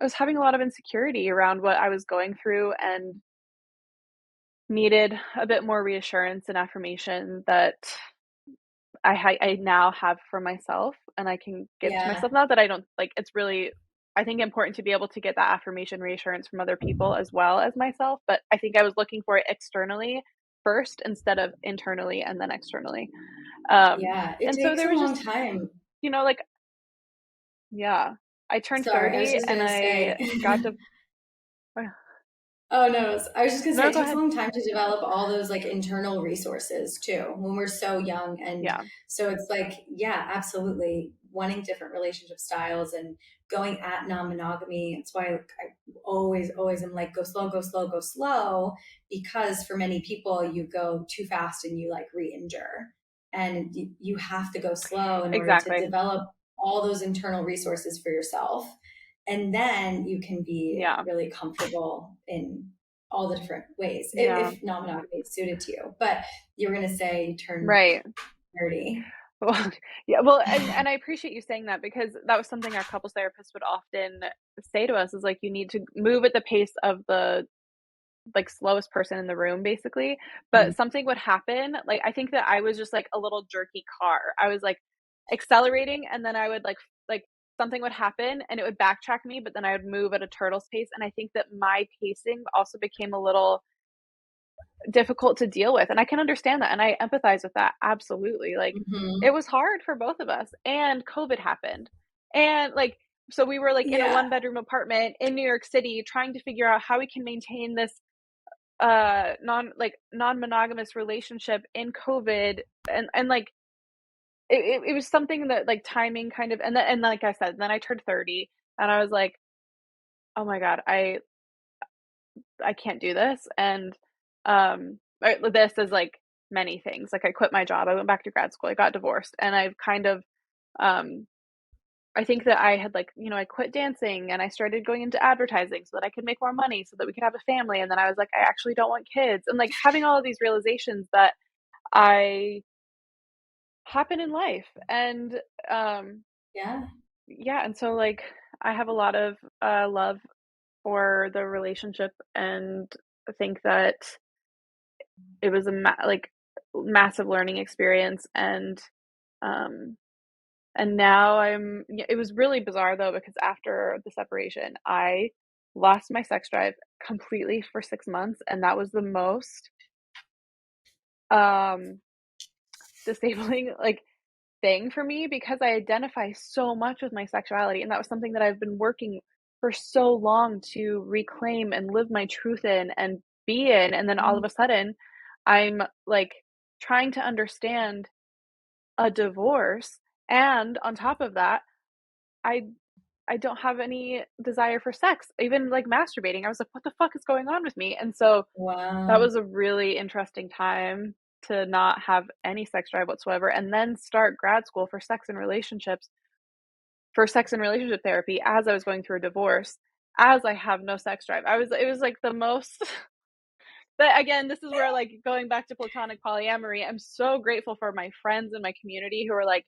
was having a lot of insecurity around what I was going through and needed a bit more reassurance and affirmation that I now have for myself and I can give to Yeah. myself. Not that I don't like it's really I think important to be able to get that affirmation reassurance from other people as well as myself, but I think I was looking for it externally first instead of internally and then externally. Yeah. It And so takes there a was long just, time. like yeah. I turned Sorry, I was 30 just and gonna I say. got to Oh no, I was just gonna say No, it go takes a ahead. long time to develop all those like internal resources too when we're so young. And Yeah. so it's like, yeah, absolutely wanting different relationship styles and going at non-monogamy. It's why I always am like, go slow, go slow, go slow, because for many people you go too fast and you like re-injure. And you have to go slow in order to Exactly. develop all those internal resources for yourself, and then you can be Yeah. really comfortable in all the different ways Yeah. if non-monogamy is suited to you. But you were going to say you turn Right. 30. Well, yeah, well, and I appreciate you saying that because that was something our couples therapist would often say to us is like you need to move at the pace of the like slowest person in the room basically. But something would happen. Like I think that I was just like a little jerky car. I was like accelerating and then I would like something would happen and it would backtrack me, but then I would move at a turtle's pace. And I think that my pacing also became a little difficult to deal with. And I can understand that. And I empathize with that. Absolutely. Like it Mm-hmm. was hard for both of us. And COVID happened. And like, so we were like in a Yeah. 1 bedroom apartment in New York City trying to figure out how we can maintain this non-monogamous relationship in COVID. And like it was something that like timing kind of and like I said, then I turned 30 and I was like, oh my God, I can't do this. And this is like many things. Like I quit my job, I went back to grad school, I got divorced, and I've kind of um, I think that I had like I quit dancing and I started going into advertising so that I could make more money so that we could have a family. And then I was like, I actually don't want kids, and like having all of these realizations that I happen in life, and um, Yeah. yeah, and so like I have a lot of love for the relationship and I think that it was a massive learning experience um and now it was really bizarre though because after the separation I lost my sex drive completely for 6 months and that was the most um disabling like thing for me because I identify so much with my sexuality and that was something that I've been working for so long to reclaim and live my truth in and be in, and then all of a sudden I'm like trying to understand a divorce, and on top of that I I don't have any desire for sex, even like masturbating. I was like, what the fuck is going on with me? And so that Wow. was a really interesting time to not have any sex drive whatsoever and then start grad school for sex and relationship therapy as I was going through a divorce, as I have no sex drive. It was like the most but again, this is where like going back to platonic polyamory, I'm so grateful for my friends and my community who are like,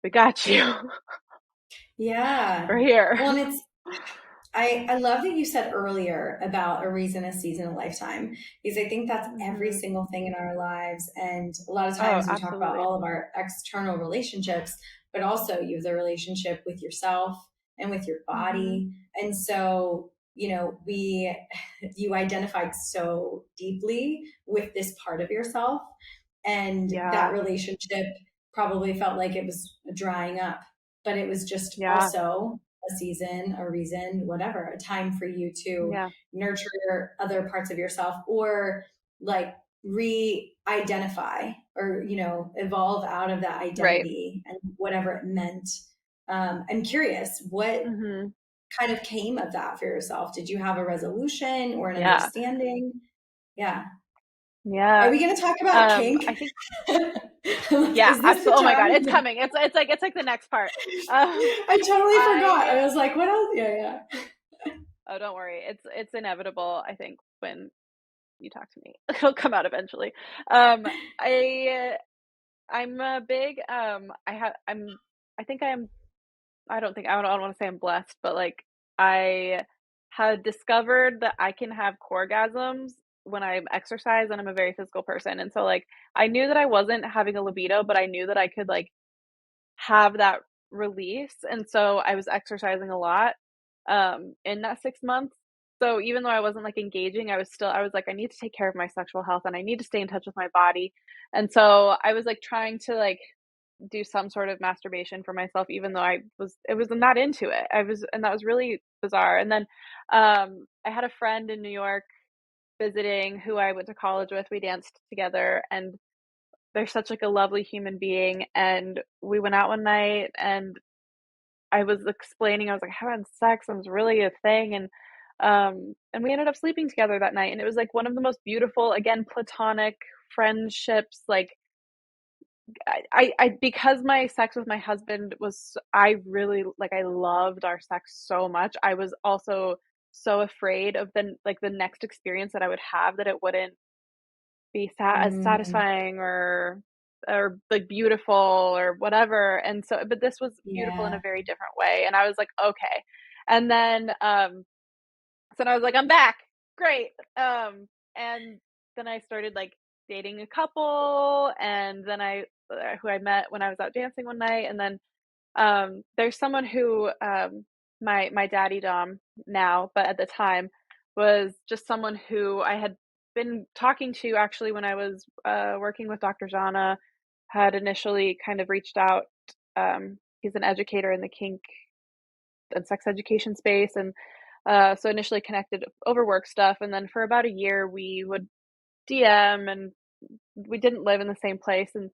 we got you. Yeah. We're here. Well, and it's I love that you said earlier about a reason, a season, a lifetime, because I think that's every Hmm. single thing in our lives. And a lot of Oh, times we talk about absolutely. all of our external relationships, but also you have the relationship with yourself and with your Hmm. body. And so, you identified so deeply with this part of yourself. And that Yeah. relationship probably felt like it was drying up, but it was just Yeah. also a season, a reason, whatever, a time for you to Yeah. nurture other parts of yourself or like re-identify or, evolve out of that Right. identity and whatever it meant. I'm curious, what Hmm. kind of came of that for yourself? Did you have a resolution or an Yeah. understanding? Yeah. Are Yeah. we going to talk about kink? I think, Like, yeah, is this the absolutely. Oh my God, time? it's coming. It's like the next part. Um, I totally forgot. I I was like, what else? Yeah, Oh, don't worry. It's inevitable, I think, when you talk to me. It'll come out eventually. Um, I I'm a big I think I don't want to say I'm blessed, but like I had discovered that I can have orgasms when I exercise and I'm a very physical person. And so like I knew that I wasn't having a libido, but I knew that I could like have that release. And so I was exercising a lot in that 6 months. So even though I wasn't like engaging, I was like, I need to take care of my sexual health and I need to stay in touch with my body. And so I was like trying to like do some sort of masturbation for myself, even though it was not into it. And that was really bizarre. And then I had a friend in New York visiting who I went to college with. We danced together and they're such like a lovely human being. And we went out one night and I was explaining, I was like, having sex was really a thing. And we ended up sleeping together that night. And it was like one of the most beautiful, again, platonic friendships. Like because my sex with my husband was, I really like, I loved our sex so much. I was also so afraid of the next experience that I would have, that it wouldn't be as yeah. satisfying or like beautiful or whatever. And so, but this was beautiful in a Yeah. very different way. And I was like, okay. And then, so I was like, I'm back. Great. And then I started like dating a couple, and then who I met when I was out dancing one night. And then, there's someone who, my daddy dom now, but at the time was just someone who I had been talking to actually when I was, working with Dr. Jana, had initially kind of reached out. He's an educator in the kink and sex education space. And so initially connected over work stuff. And then for about a year, we would DM, and we didn't live in the same place, and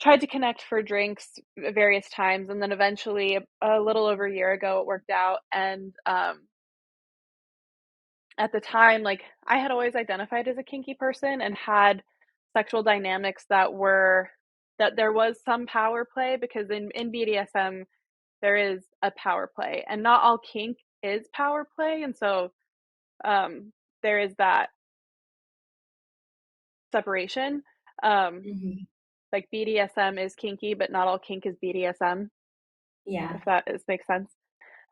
tried to connect for drinks various times. And then eventually, a little over a year ago, it worked out. And at the time, like I had always identified as a kinky person and had sexual dynamics that there was some power play, because in BDSM there is a power play, and not all kink is power play. And so um, there is that separation. Um, Hmm. like BDSM is kinky, but not all kink is BDSM, Yeah. if makes sense.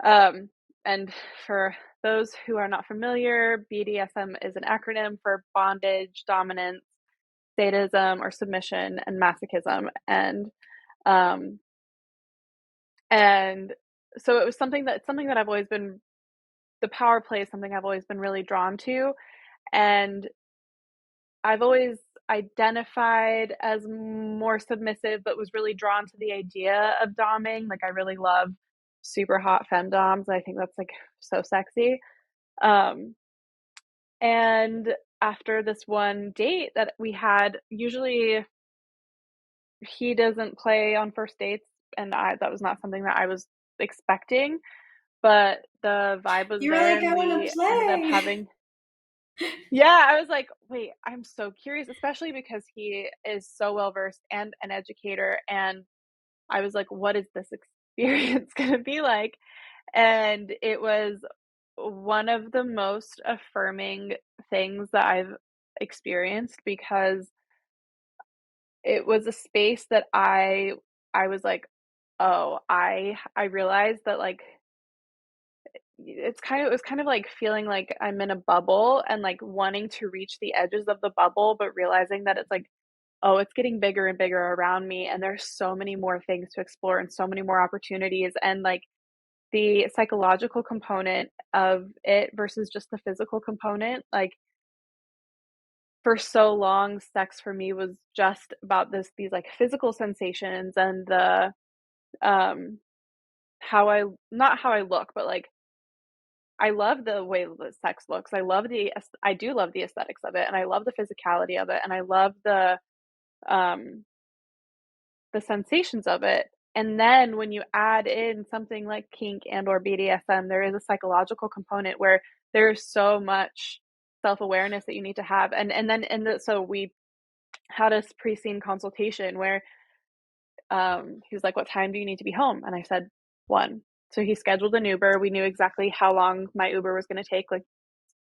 Um, and for those who are not familiar, BDSM is an acronym for bondage, dominance, sadism or submission, and masochism. Um, and so it was something that I've always been, the power play is something I've always been really drawn to. And I've always identified as more submissive, but was really drawn to the idea of doming. Like I really love super hot femdoms. I think that's like so sexy. Um, and after this one date that we had, usually he doesn't play on first dates, and that was not something that I was expecting, but the vibe was You were there like, and I want we to ended up play. having. Yeah, I was like, "Wait, I'm so curious," especially because he is so well versed and an educator, and I was like, "What is this experience gonna be like?" And it was one of the most affirming things that I've experienced, because it was a space that I was like, "Oh, I realized that, like, it was kind of like feeling like I'm in a bubble and like wanting to reach the edges of the bubble, but realizing that it's like, oh, it's getting bigger and bigger around me. And there's so many more things to explore and so many more opportunities. And like the psychological component of it versus just the physical component, like for so long, sex for me was just about these like physical sensations and the, um, how I, not how I look, but like I love the way that sex looks. I do love the aesthetics of it, and I love the physicality of it, and I love um, the sensations of it. And then when you add in something like kink and or BDSM, there is a psychological component where there's so much self-awareness that you need to have. So we had a pre-scene consultation where he was like, "What time do you need to be home?" And I said, "1." So he scheduled an Uber. We knew exactly how long my Uber was going to take, like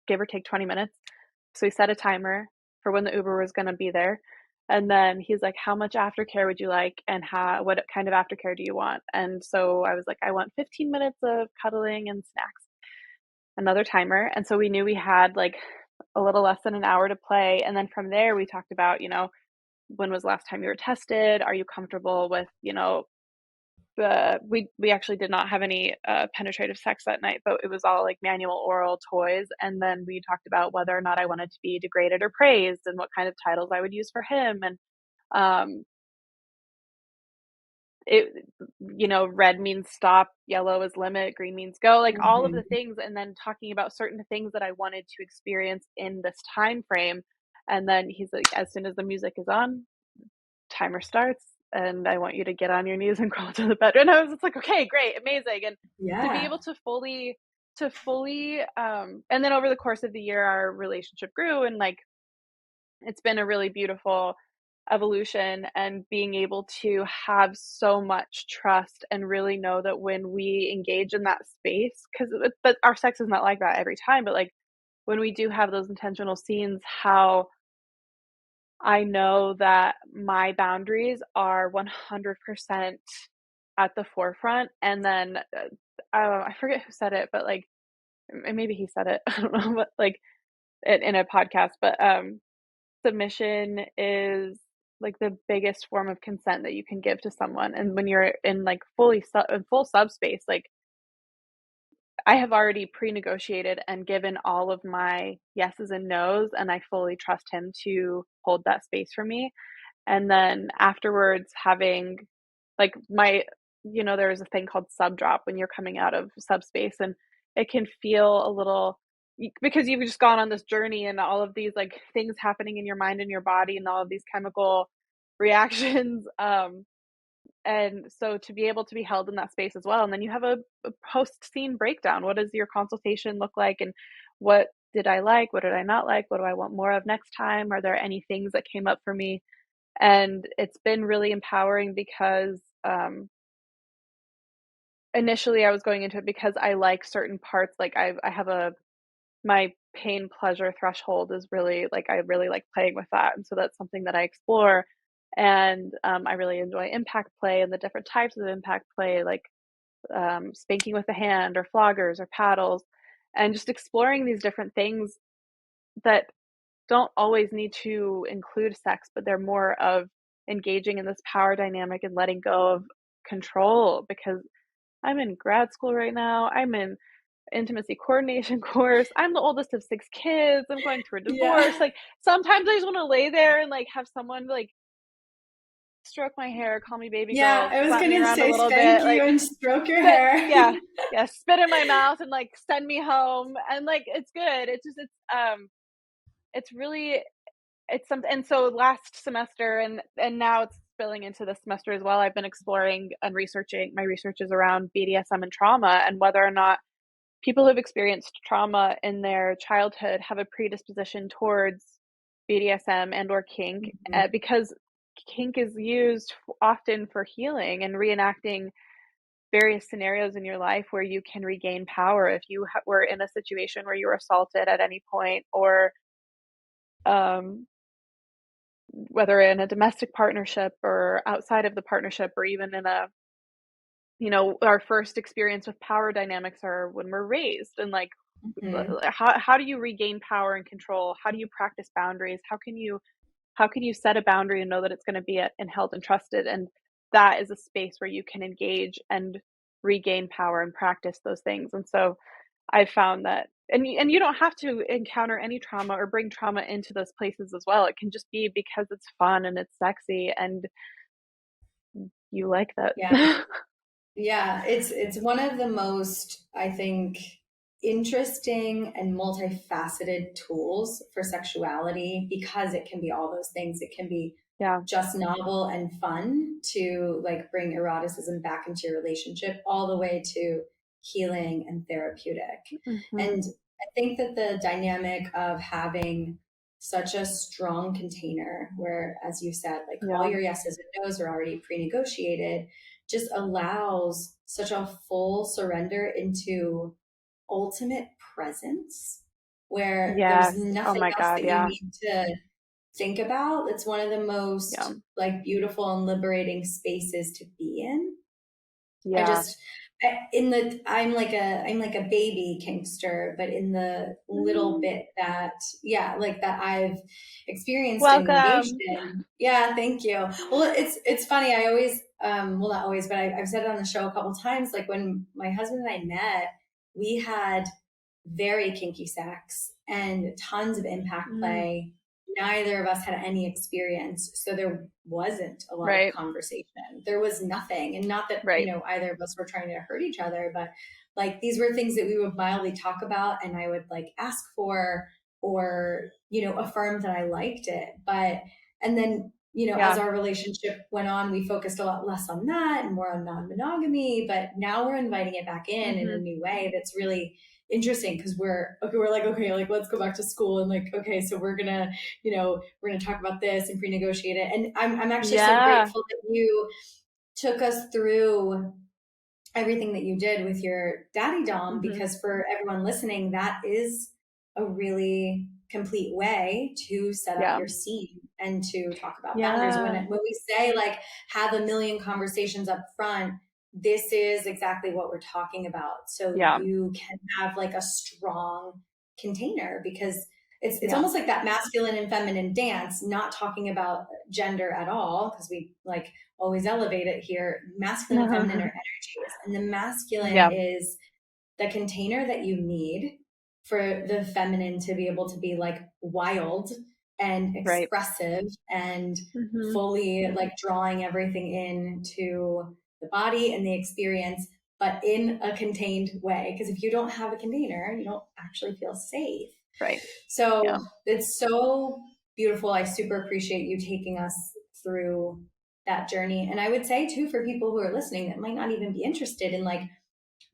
give or take 20 minutes. So he set a timer for when the Uber was going to be there. And then he's like, "How much aftercare would you like? And what kind of aftercare do you want?" And so I was like, "I want 15 minutes of cuddling and snacks." Another timer. And so we knew we had like a little less than an hour to play. And then from there, we talked about, when was the last time you were tested? Are you comfortable with, we actually did not have any penetrative sex that night, but it was all like manual oral toys. And then we talked about whether or not I wanted to be degraded or praised and what kind of titles I would use for him. And um, it, red means stop, yellow is limit, green means go, like all of the Mhm. things. And then talking about certain things that I wanted to experience in this time frame. And then he's like, "As soon as the music is on, timer starts, and I want you to get on your knees and crawl to the bed." And I was just like, "Okay, great, amazing." And to be Yeah. able to fully and then over the course of the year our relationship grew, and like it's been a really beautiful evolution, and being able to have so much trust and really know that when we engage in that space, because but our sex is not like that every time, but like when we do have those intentional scenes, how I know that my boundaries are 100% at the forefront. And then I forget who said it, but like maybe he said it. I don't know, but like in a podcast. But submission is like the biggest form of consent that you can give to someone. And when you're in like in full subspace, like I have already pre-negotiated and given all of my yeses and nos, and I fully trust him to hold that space for me. And then afterwards having like there's a thing called sub drop when you're coming out of subspace, and it can feel a little, because you've just gone on this journey and all of these like things happening in your mind and your body and all of these chemical reactions, and so to be able to be held in that space as well. And then you have a post scene breakdown. What does your consultation look like, and what did I like, what did I not like, what do I want more of next time, are there any things that came up for me? And it's been really empowering because initially I was going into it because I like certain parts. Like I have my pain pleasure threshold is really like, I really like playing with that. And so that's something that I explore. And I really enjoy impact play and the different types of impact play, like spanking with a hand or floggers or paddles, and just exploring these different things that don't always need to include sex, but they're more of engaging in this power dynamic and letting go of control. Because I'm in grad school right now. I'm in intimacy coordination course. I'm the oldest of 6 kids. I'm going through a Yeah. divorce. Like sometimes I just want to lay there and like have someone like stroke my hair, call me baby Yeah, girl, I was slap me gonna around a say little spank bit, you like and stroke your spit, hair. yeah, yeah, spit in my mouth and like send me home. And like it's good. It's really, it's something. And so last semester and now it's spilling into this semester as well, I've been exploring and researching, my research is around BDSM and trauma, and whether or not people who've experienced trauma in their childhood have a predisposition towards BDSM and or kink, Mhm. because kink is used often for healing and reenacting various scenarios in your life where you can regain power if you were in a situation where you were assaulted at any point, or um, whether in a domestic partnership or outside of the partnership, or even in a our first experience with power dynamics are when we're raised, and like Mhm. how do you regain power and control? How do you practice boundaries? How can you set a boundary and know that it's going to be and held and trusted? And that is a space where you can engage and regain power and practice those things. And so I found that, and you don't have to encounter any trauma or bring trauma into those places as well. It can just be because it's fun and it's sexy and you like that. Yeah. Yeah, it's one of the most, I think, interesting and multifaceted tools for sexuality because it can be all those things. It can be Yeah. just novel and fun to like bring eroticism back into your relationship, all the way to healing and therapeutic. And Hmm. I think that the dynamic of having such a strong container where, as you said, like all Yeah. your yeses and nos are already pre-negotiated, just allows such a full surrender into ultimate presence where there's Yes. Oh nothing my else God. that you Yeah. need to think about. It's one of the Yeah. most like beautiful and liberating spaces to be in. I Yeah. just in the I'm like a baby kinkster, but in the little Mm. bit that yeah, like that I've experienced and engaged Welcome. in. Yeah, thank you. Well, it's funny. I always well not always, but I've said it on the show a couple times. Like when my husband and I met, we had very kinky sex and tons of impact Mm. play. Neither of us had any experience, so there wasn't a lot of Right. conversation. There was nothing, and not that Right. either of us were trying to hurt each other, but like these were things that we would mildly talk about, and I would like ask for or affirm that I liked it. But and then as Yeah. our relationship went on, we focused a lot less on that and more on non-monogamy. But now we're inviting it back in a Hmm. new way that's really interesting because we're like, okay, like let's go back to school and like, okay, so we're gonna talk about this and pre-negotiate it. And I'm actually so Yeah. grateful that you took us through everything that you did with your daddy dom, Hmm. because for everyone listening, that is a really complete way to set up Yeah. your scene and to talk about boundaries. Yeah. When we say like have a million conversations up front, this is exactly what we're talking about. So Yeah. you can have like a strong container, because it's Yeah. almost like that masculine and feminine dance, not talking about gender at all, because we like always elevate it here. Masculine and feminine are energies, and the masculine Yeah. is the container that you need for the feminine to be able to be like wild and Right. expressive and Hmm. fully like drawing everything into the body and the experience, but in a contained way. Because if you don't have a container, you don't actually feel safe. Right. So Yeah. it's so beautiful. I super appreciate you taking us through that journey. And I would say too, for people who are listening that might not even be interested in like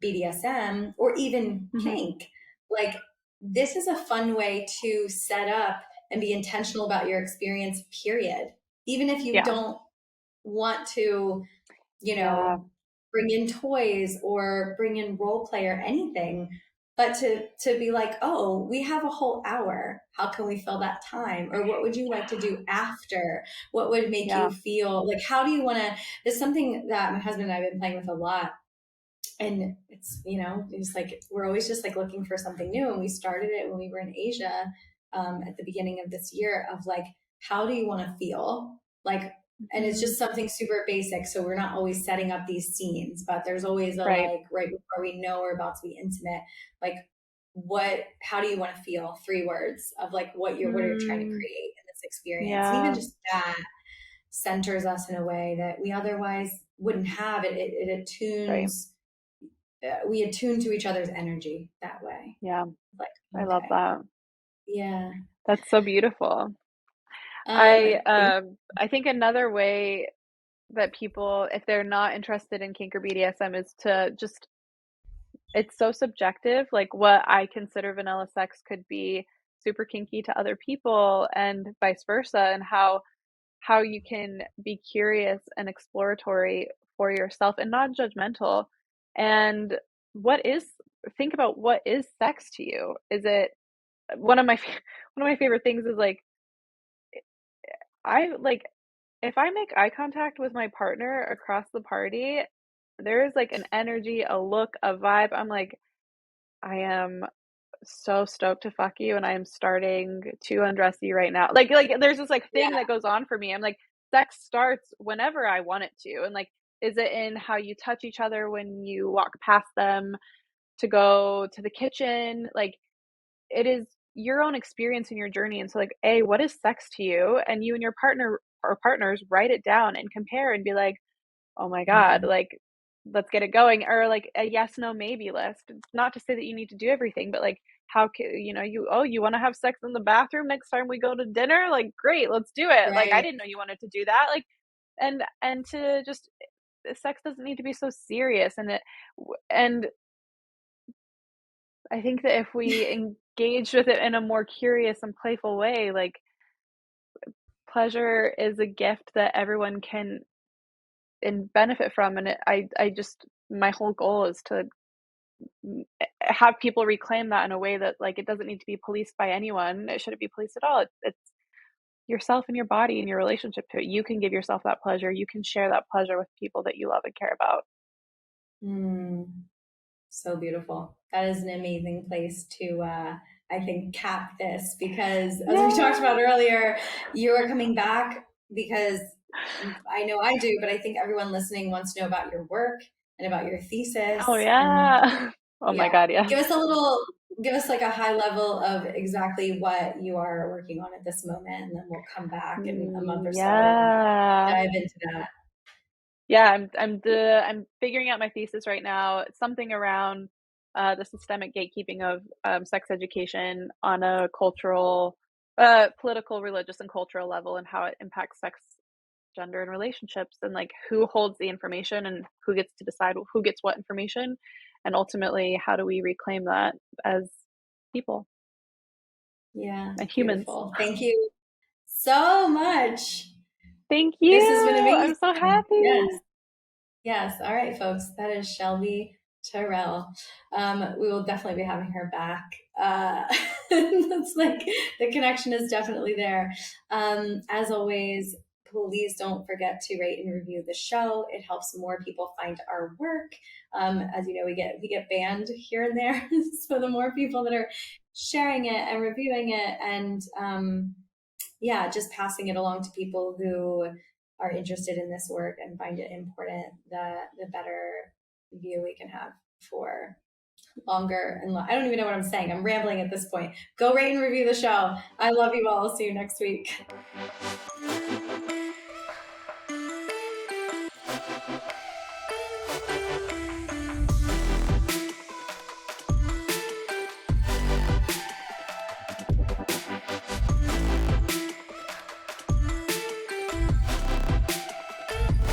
BDSM or even Hmm. kink, like this is a fun way to set up and be intentional about your experience, period. Even if you Yeah. don't want to, you Yeah. know, bring in toys or bring in role play or anything, but to be like, oh, we have a whole hour, how can we fill that time? Or what would you like to do after? What would make you Yeah. feel like, how do you want to? There's something that my husband and I have been playing with a lot, and it's like we're always just like looking for something new, and we started it when we were in Asia, at the beginning of this year, of like, how do you want to feel like? And it's Hmm. just something super basic, so we're not always setting up these scenes, but there's always a Right. like right before we know we're about to be intimate, like, what how do you want to feel? 3 words of like what are you trying to Mm. create in this experience, and even Yeah. just that centers us in a way that we otherwise wouldn't have. It Right. attunes, we attune to each other's energy that way. Yeah. Like, I love okay, that. yeah. That's so beautiful. Um, I thank. I think another way that people, if they're not interested in kink or BDSM, is to just, it's so subjective. Like what I consider vanilla sex could be super kinky to other people and vice versa, and how you can be curious and exploratory for yourself and non-judgmental. And what is think about what is sex to you? Is it one of my one of my favorite things is like I like if I make eye contact with my partner across the party, there's like an energy, a look, a vibe. I'm like, I am so stoked to fuck you, and I am starting to undress you right now. Like there's this like thing Yeah. that goes on for me. I'm like, sex starts whenever I want it to. And like, is it in how you touch each other when you walk past them to go to the kitchen? Like, it is your own experience and your journey. And so like, A, what is sex to you? And you and your partner or partners write it down and compare and be like, oh my God, Mm. like, let's get it going. Or like a yes, no, maybe list. It's not to say that you need to do everything, but like, how can, you want to have sex in the bathroom next time we go to dinner? Like, great, let's do it. Like, I Right. didn't know you wanted to do that. Like, and to just, sex doesn't need to be so serious. And I think that if we engage with it in a more curious and playful way, like, pleasure is a gift that everyone can and benefit from. And I just, my whole goal is to have people reclaim that in a way that like it doesn't need to be policed by anyone. It shouldn't be policed at all. It's yourself and your body and your relationship to it. You can give yourself that pleasure. You can share that pleasure with people that you love and care about. Mm. So beautiful. That is an amazing place to, I think, cap this, because as we talked Yeah. about earlier, you are coming back because I know I do, but I think everyone listening wants to know about your work and about your Oh thesis. And yeah. Oh my yeah, God, yes. give us like a high level of exactly what you are working on at this moment. And then we'll come back in a month or so and Yeah. dive into that. Yeah, I'm figuring out my thesis right now. It's something around the systemic gatekeeping of sex education on a cultural, political, religious, and cultural level, and how it impacts sex, gender, and relationships, and like who holds the information and who gets to decide who gets what information, and ultimately how do we reclaim that as people Yeah, and humans. beautiful. Thank you so much. Thank This has been you. I'm amazing. so Yes. happy. Yes. All right, folks. That is Shelby Terrell. We will definitely be having her back. It's like the connection is definitely there. As always, please don't forget to rate and review the show. It helps more people find our work. As you know, we get banned here and there, so the more people that are sharing it and reviewing it, and yeah, just passing it along to people who are interested in this work and find it important, the better view we can have for longer and I don't even know what I'm saying. I'm rambling at this point. Go rate and review the show. I love you all. See you next week.